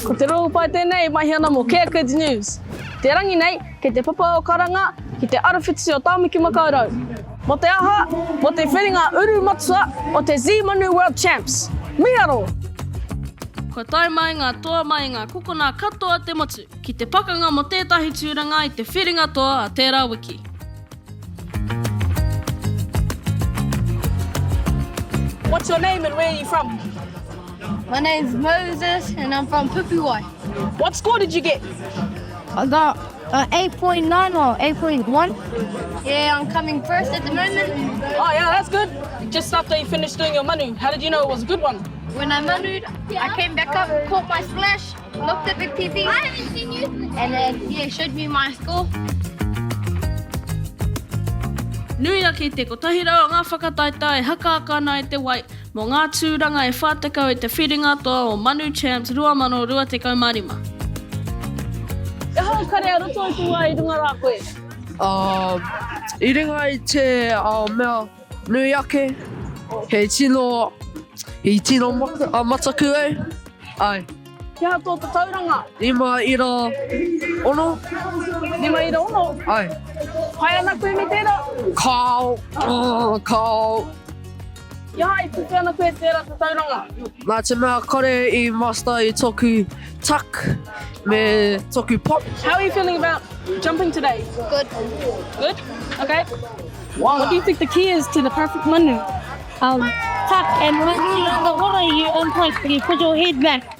Ko Te Rongopai tēnei, mahi ana mō Care Kids News. Te rangi nei, kei te papa o karanga, ki te arawhitisi o tāmiki makaurau. Mo te aha, mo te whenga uru matua o te Manu World Champs. Miharo! Ko tai mai ngā toa mai ngā kokona katoa te motu, ki te pakanga mo tētahi tūranga i te whiringa toa a tērā wiki. What's your name and where are you from? My name's Moses and I'm from Pupuwai. What score did you get? I got 8.9 or 8.1. Yeah, I'm coming first at the moment. Oh yeah, that's good. Just after you finished doing your manu, how did you know it was a good one? When I manued, I came back up, caught my splash, looked at Big TV. I haven't seen you. And then, yeah, showed me my score. Nui ake te kotahirau ngā whakataita e haka ana i te wai, mō ngā tūranga e whātekau i te whiringa toa o Manu Champs 2025. E hau kare a roto i tua i runga rā koe? I ringa i te mea nui ake, hei tino mataku e. Ai. Kia tō te tauranga? 5.1. 5.1? Ai. Pai ana koe me tērā? Kao. Ia hai, puke ana koe tērā te tauranga? Nā te mea kore i master i tōku tuck me tōku pop. How are you feeling about jumping today? Good. Good? Okay. Wow. What do you think the key is to the perfect manu? Tuck, and when you're on the water, you unplug, you put your head back.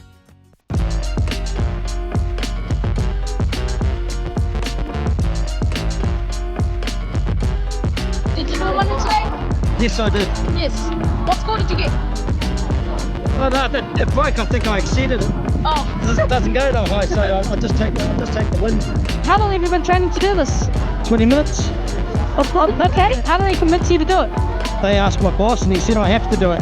Did you do a manu today? Yes, I did. Yes. What score did you get? Well, no, it broke. I think I exceeded it. Oh. It doesn't go that high, so I just take the win. How long have you been training to do this? 20 minutes. Okay. How do they convince you to do it? They asked my boss, and he said I have to do it.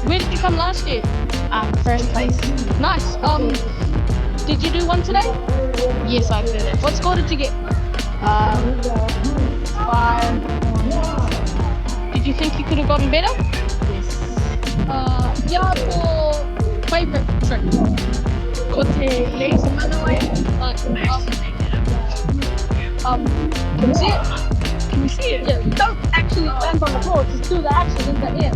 Where did you come last year? First place. Nice. Did you do one today? Yes, I did it. What score did you get? 5. Did you think you could have gotten better? Yes. Yeah, for favourite trick. Ko te laser manawai. Can you see it? Can you see it? Yeah, don't actually land on the floor, just do the action in the air.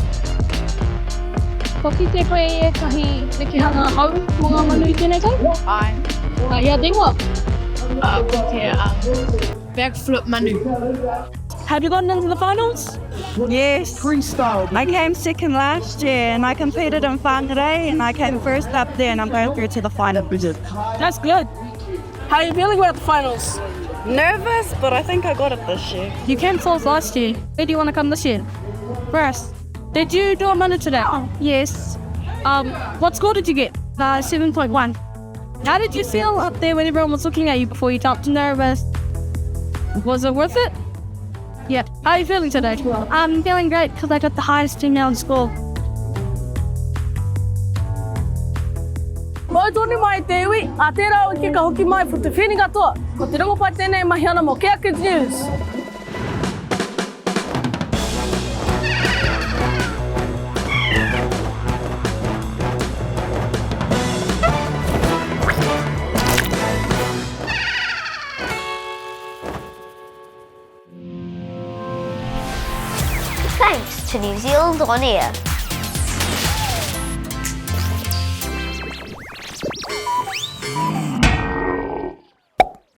Ko ki te koe e kahi nekihanga hau mō ngā manu i tēnei tau? Ai. Ia dingwa. Ko te backflip manu. Have you gotten into the finals? Yes, I came second last year and I competed in Whangarei and I came first up there and I'm going through to the final. That's good. How are you feeling about the finals? Nervous, but I think I got it this year. You came fourth last year. Where do you want to come this year? First. Did you do a manu today? Yes, What score did you get? 7.1. How did you feel up there when everyone was looking at you before you jumped? Nervous. Was it worth it? Yeah, How are you feeling today? I'm feeling great because I got the highest female score. Mo tōni mai te iwi, a tērā o ke ka hoki mai po te whiringa toa. Ko Te Rongopai tēnei, mahi ana mō Care Kids News. Thanks to New Zealand On Air.